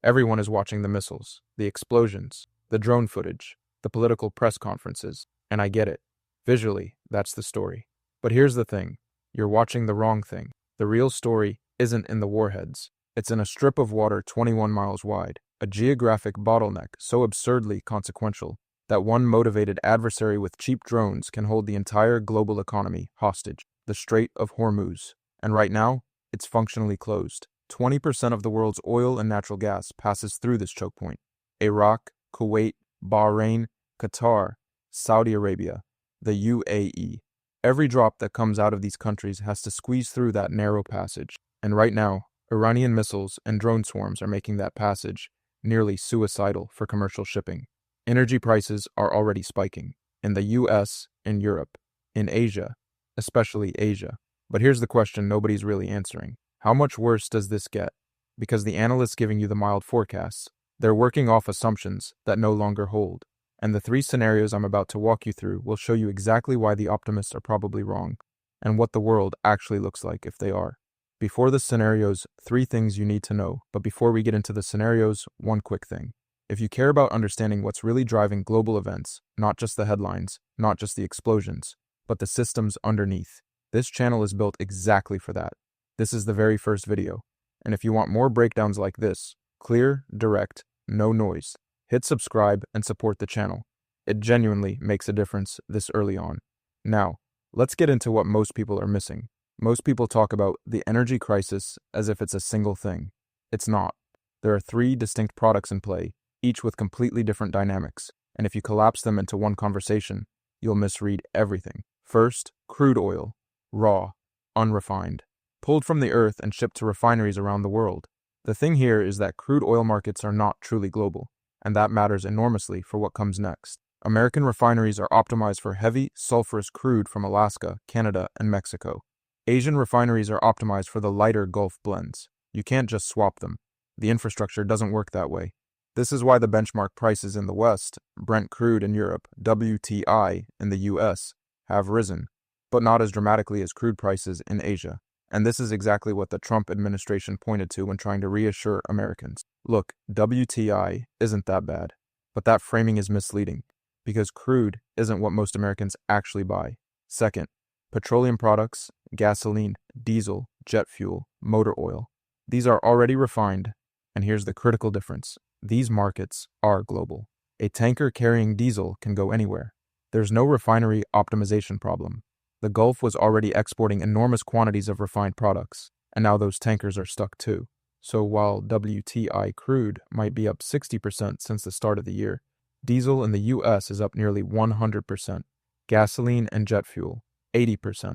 Everyone is watching the missiles, the explosions, the drone footage, the political press conferences, and I get it. Visually, that's the story. But here's the thing. You're watching the wrong thing. The real story isn't in the warheads. It's in a strip of water 21 miles wide, a geographic bottleneck so absurdly consequential that one motivated adversary with cheap drones can hold the entire global economy hostage, the Strait of Hormuz. And right now, it's functionally closed. 20% of the world's oil and natural gas passes through this choke point. Iraq, Kuwait, Bahrain, Qatar, Saudi Arabia, the UAE. Every drop that comes out of these countries has to squeeze through that narrow passage. And right now, Iranian missiles and drone swarms are making that passage nearly suicidal for commercial shipping. Energy prices are already spiking in the US, in Europe, in Asia, especially Asia. But here's the question nobody's really answering. How much worse does this get? Because the analysts giving you the mild forecasts, they're working off assumptions that no longer hold. And the three scenarios I'm about to walk you through will show you exactly why the optimists are probably wrong and what the world actually looks like if they are. Before the scenarios, three things you need to know. But before we get into the scenarios, one quick thing. If you care about understanding what's really driving global events, not just the headlines, not just the explosions, but the systems underneath, this channel is built exactly for that. This is the very first video. And if you want more breakdowns like this, clear, direct, no noise, hit subscribe and support the channel. It genuinely makes a difference this early on. Now, let's get into what most people are missing. Most people talk about the energy crisis as if it's a single thing. It's not. There are three distinct products in play, each with completely different dynamics. And if you collapse them into one conversation, you'll misread everything. First, crude oil. Raw, unrefined, pulled from the earth and shipped to refineries around the world. The thing here is that crude oil markets are not truly global, and that matters enormously for what comes next. American refineries are optimized for heavy, sulfurous crude from Alaska, Canada, and Mexico. Asian refineries are optimized for the lighter Gulf blends. You can't just swap them. The infrastructure doesn't work that way. This is why the benchmark prices in the West, Brent crude in Europe, WTI in the US, have risen, but not as dramatically as crude prices in Asia. And this is exactly what the Trump administration pointed to when trying to reassure Americans. Look, WTI isn't that bad, but that framing is misleading, because crude isn't what most Americans actually buy. Second, petroleum products, gasoline, diesel, jet fuel, motor oil. These are already refined, and here's the critical difference. These markets are global. A tanker carrying diesel can go anywhere. There's no refinery optimization problem. The Gulf was already exporting enormous quantities of refined products, and now those tankers are stuck too. So while WTI crude might be up 60% since the start of the year, diesel in the US is up nearly 100%. Gasoline and jet fuel, 80%.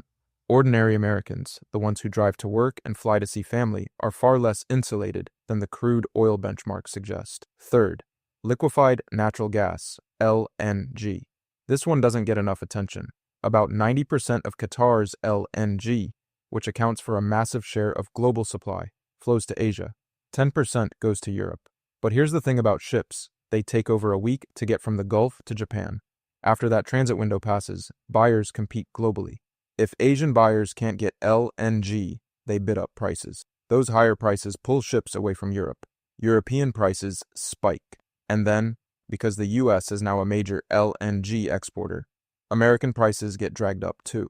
Ordinary Americans, the ones who drive to work and fly to see family, are far less insulated than the crude oil benchmarks suggest. Third, liquefied natural gas, LNG. This one doesn't get enough attention. About 90% of Qatar's LNG, which accounts for a massive share of global supply, flows to Asia. 10% goes to Europe. But here's the thing about ships. They take over a week to get from the Gulf to Japan. After that transit window passes, buyers compete globally. If Asian buyers can't get LNG, they bid up prices. Those higher prices pull ships away from Europe. European prices spike. And then, because the US is now a major LNG exporter, American prices get dragged up too.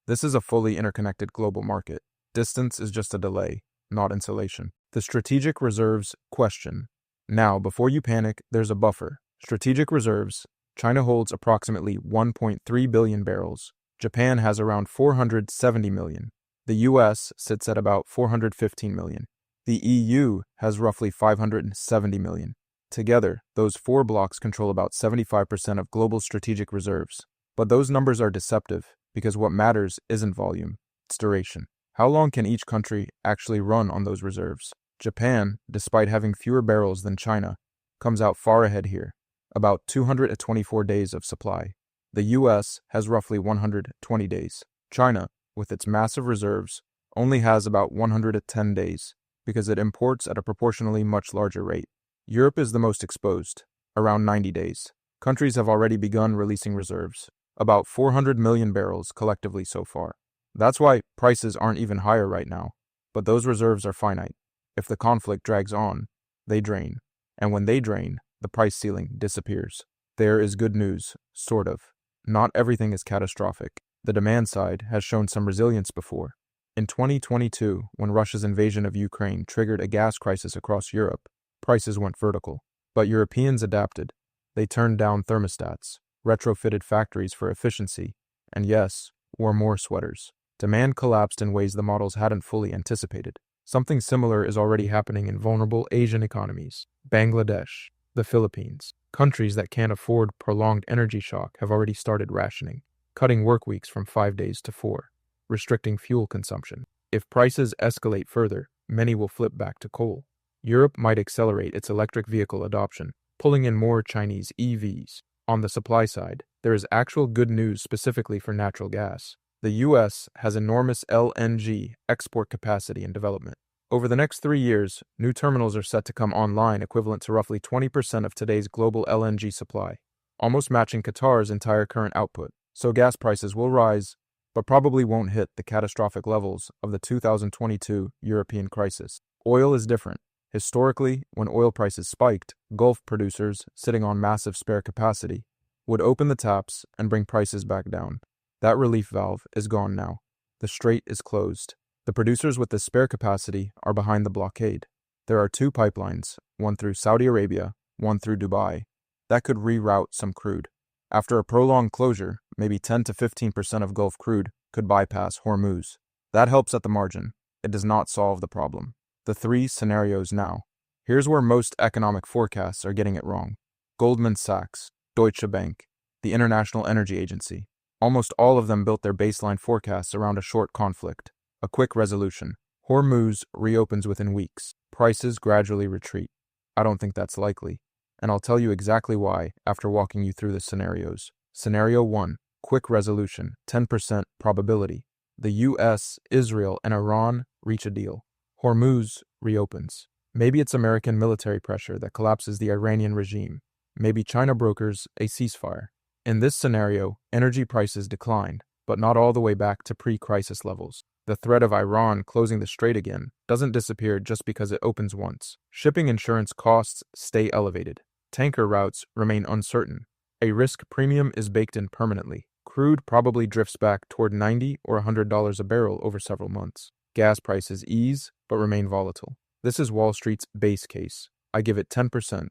This is a fully interconnected global market. Distance is just a delay, not insulation. The strategic reserves question. Now, before you panic, there's a buffer. Strategic reserves. China holds approximately 1.3 billion barrels. Japan has around 470 million. The US sits at about 415 million. The EU has roughly 570 million. Together, those four blocks control about 75% of global strategic reserves. But those numbers are deceptive, because what matters isn't volume, it's duration. How long can each country actually run on those reserves? Japan, despite having fewer barrels than China, comes out far ahead here, about 224 days of supply. The US has roughly 120 days. China, with its massive reserves, only has about 110 days, because it imports at a proportionally much larger rate. Europe is the most exposed, around 90 days. Countries have already begun releasing reserves, about 400 million barrels collectively so far. That's why prices aren't even higher right now, but those reserves are finite. If the conflict drags on, they drain. And when they drain, the price ceiling disappears. There is good news, sort of. Not everything is catastrophic. The demand side has shown some resilience before. In 2022, when Russia's invasion of Ukraine triggered a gas crisis across Europe, prices went vertical. But Europeans adapted. They turned down thermostats, retrofitted factories for efficiency, and yes, wore more sweaters. Demand collapsed in ways the models hadn't fully anticipated. Something similar is already happening in vulnerable Asian economies. Bangladesh, the Philippines, countries that can't afford prolonged energy shock have already started rationing, cutting work weeks from 5 days to 4, restricting fuel consumption. If prices escalate further, many will flip back to coal. Europe might accelerate its electric vehicle adoption, pulling in more Chinese EVs. On the supply side, there is actual good news specifically for natural gas. The U.S. has enormous LNG export capacity in development. Over the next 3 years, new terminals are set to come online equivalent to roughly 20% of today's global LNG supply, almost matching Qatar's entire current output. So gas prices will rise, but probably won't hit the catastrophic levels of the 2022 European crisis. Oil is different. Historically, when oil prices spiked, Gulf producers, sitting on massive spare capacity, would open the taps and bring prices back down. That relief valve is gone now. The strait is closed. The producers with this spare capacity are behind the blockade. There are 2 pipelines, one through Saudi Arabia, one through Dubai, that could reroute some crude. After a prolonged closure, maybe 10 to 15% of Gulf crude could bypass Hormuz. That helps at the margin. It does not solve the problem. The 3 scenarios now. Here's where most economic forecasts are getting it wrong. Goldman Sachs, Deutsche Bank, the International Energy Agency. Almost all of them built their baseline forecasts around a short conflict, a quick resolution. Hormuz reopens within weeks. Prices gradually retreat. I don't think that's likely, and I'll tell you exactly why after walking you through the scenarios. Scenario 1, quick resolution, 10% probability. The US, Israel, and Iran reach a deal. Hormuz reopens. Maybe it's American military pressure that collapses the Iranian regime. Maybe China brokers a ceasefire. In this scenario, energy prices decline, but not all the way back to pre-crisis levels. The threat of Iran closing the strait again doesn't disappear just because it opens once. Shipping insurance costs stay elevated. Tanker routes remain uncertain. A risk premium is baked in permanently. Crude probably drifts back toward $90 or $100 a barrel over several months. Gas prices ease, but remain volatile. This is Wall Street's base case. I give it 10%.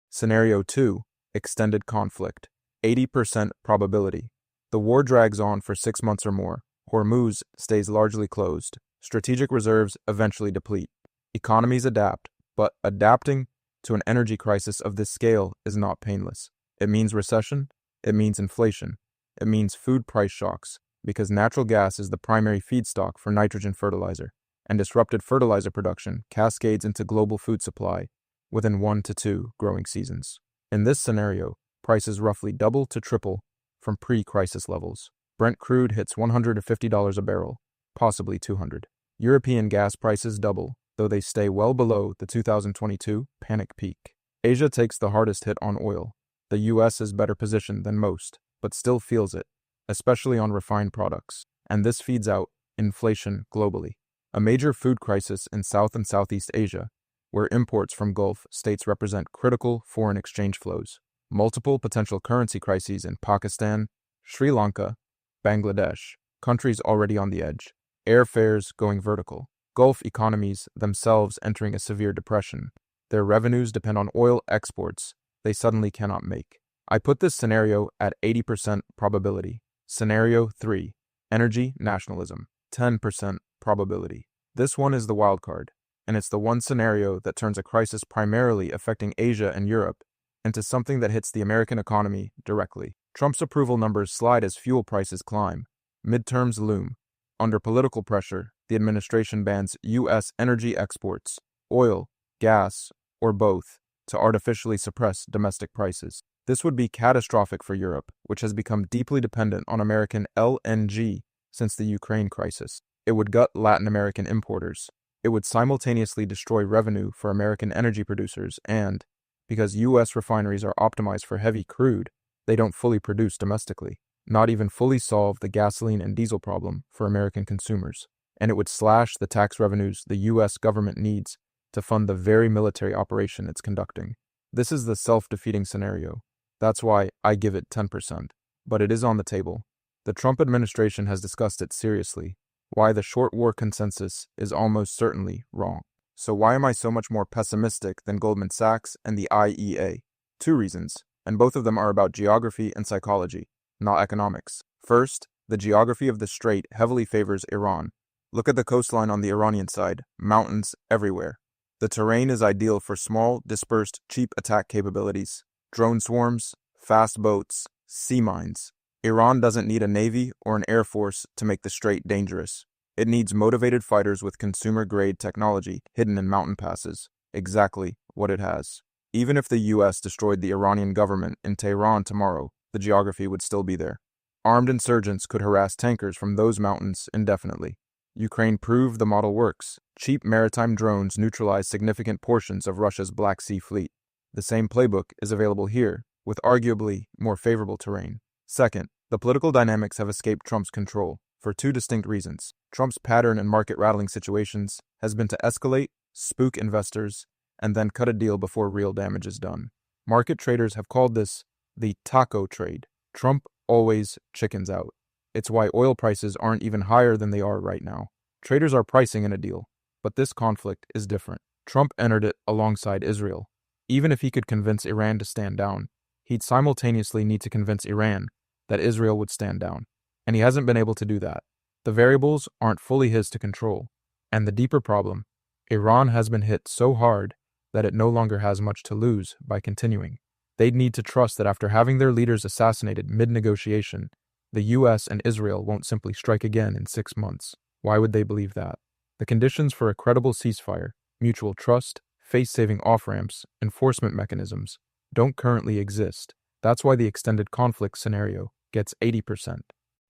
Scenario 2, extended conflict. 80% probability. The war drags on for 6 months or more. Hormuz stays largely closed. Strategic reserves eventually deplete. Economies adapt, but adapting to an energy crisis of this scale is not painless. It means recession. It means inflation. It means food price shocks, because natural gas is the primary feedstock for nitrogen fertilizer, and disrupted fertilizer production cascades into global food supply within 1 to 2 growing seasons. In this scenario, prices roughly double to triple from pre-crisis levels. Brent crude hits $150 a barrel, possibly $200. European gas prices double, though they stay well below the 2022 panic peak. Asia takes the hardest hit on oil. The US is better positioned than most, but still feels it, especially on refined products. And this feeds out inflation globally. A major food crisis in South and Southeast Asia, where imports from Gulf states represent critical foreign exchange flows. Multiple potential currency crises in Pakistan, Sri Lanka, Bangladesh, countries already on the edge. Airfares going vertical. Gulf economies themselves entering a severe depression. Their revenues depend on oil exports they suddenly cannot make. I put this scenario at 80% probability. Scenario 3, energy nationalism, 10% probability. This one is the wild card, and it's the one scenario that turns a crisis primarily affecting Asia and Europe into something that hits the American economy directly. Trump's approval numbers slide as fuel prices climb. Midterms loom. Under political pressure, the administration bans U.S. energy exports, oil, gas, or both, to artificially suppress domestic prices. This would be catastrophic for Europe, which has become deeply dependent on American LNG since the Ukraine crisis. It would gut Latin American importers. It would simultaneously destroy revenue for American energy producers and, because U.S. refineries are optimized for heavy crude, they don't fully produce domestically, not even fully solve the gasoline and diesel problem for American consumers. And it would slash the tax revenues the U.S. government needs to fund the very military operation it's conducting. This is the self-defeating scenario. That's why I give it 10%. But it is on the table. The Trump administration has discussed it seriously. Why the short war consensus is almost certainly wrong. So why am I so much more pessimistic than Goldman Sachs and the IEA? Two reasons, and both of them are about geography and psychology, not economics. First, the geography of the strait heavily favors Iran. Look at the coastline on the Iranian side, mountains everywhere. The terrain is ideal for small, dispersed, cheap attack capabilities. Drone swarms, fast boats, sea mines. Iran doesn't need a navy or an air force to make the strait dangerous. It needs motivated fighters with consumer-grade technology hidden in mountain passes. Exactly what it has. Even if the US destroyed the Iranian government in Tehran tomorrow, the geography would still be there. Armed insurgents could harass tankers from those mountains indefinitely. Ukraine proved the model works. Cheap maritime drones neutralize significant portions of Russia's Black Sea fleet. The same playbook is available here, with arguably more favorable terrain. Second, the political dynamics have escaped Trump's control, for two distinct reasons. Trump's pattern in market-rattling situations has been to escalate, spook investors, and then cut a deal before real damage is done. Market traders have called this the taco trade. Trump always chickens out. It's why oil prices aren't even higher than they are right now. Traders are pricing in a deal, but this conflict is different. Trump entered it alongside Israel. Even if he could convince Iran to stand down, he'd simultaneously need to convince Iran that Israel would stand down, and he hasn't been able to do that. The variables aren't fully his to control, and the deeper problem, Iran has been hit so hard that it no longer has much to lose by continuing. They'd need to trust that after having their leaders assassinated mid-negotiation, the US and Israel won't simply strike again in 6 months. Why would they believe that? The conditions for a credible ceasefire, mutual trust, face-saving off-ramps, enforcement mechanisms, don't currently exist. That's why the extended conflict scenario gets 80%.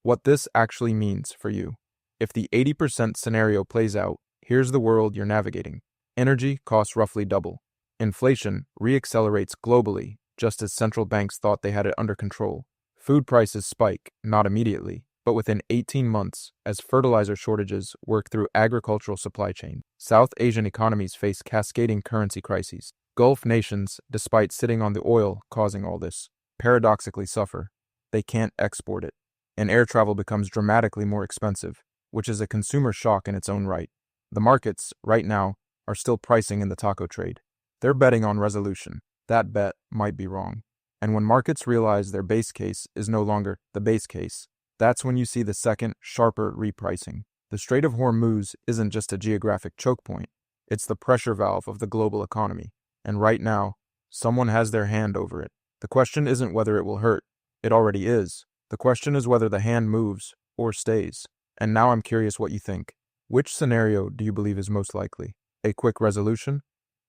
What this actually means for you. If the 80% scenario plays out, here's the world you're navigating. Energy costs roughly double. Inflation reaccelerates globally, just as central banks thought they had it under control. Food prices spike, not immediately, but within 18 months, as fertilizer shortages work through agricultural supply chain. South Asian economies face cascading currency crises. Gulf nations, despite sitting on the oil causing all this, paradoxically suffer. They can't export it. And air travel becomes dramatically more expensive, which is a consumer shock in its own right. The markets, right now, are still pricing in the taco trade. They're betting on resolution. That bet might be wrong. And when markets realize their base case is no longer the base case, that's when you see the second, sharper repricing. The Strait of Hormuz isn't just a geographic choke point. It's the pressure valve of the global economy. And right now, someone has their hand over it. The question isn't whether it will hurt. It already is. The question is whether the hand moves or stays. And now I'm curious what you think. Which scenario do you believe is most likely? A quick resolution?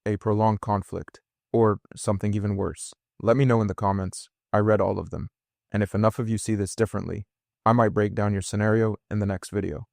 A prolonged conflict? Or something even worse? Let me know in the comments. I read all of them. And if enough of you see this differently, I might break down your scenario in the next video.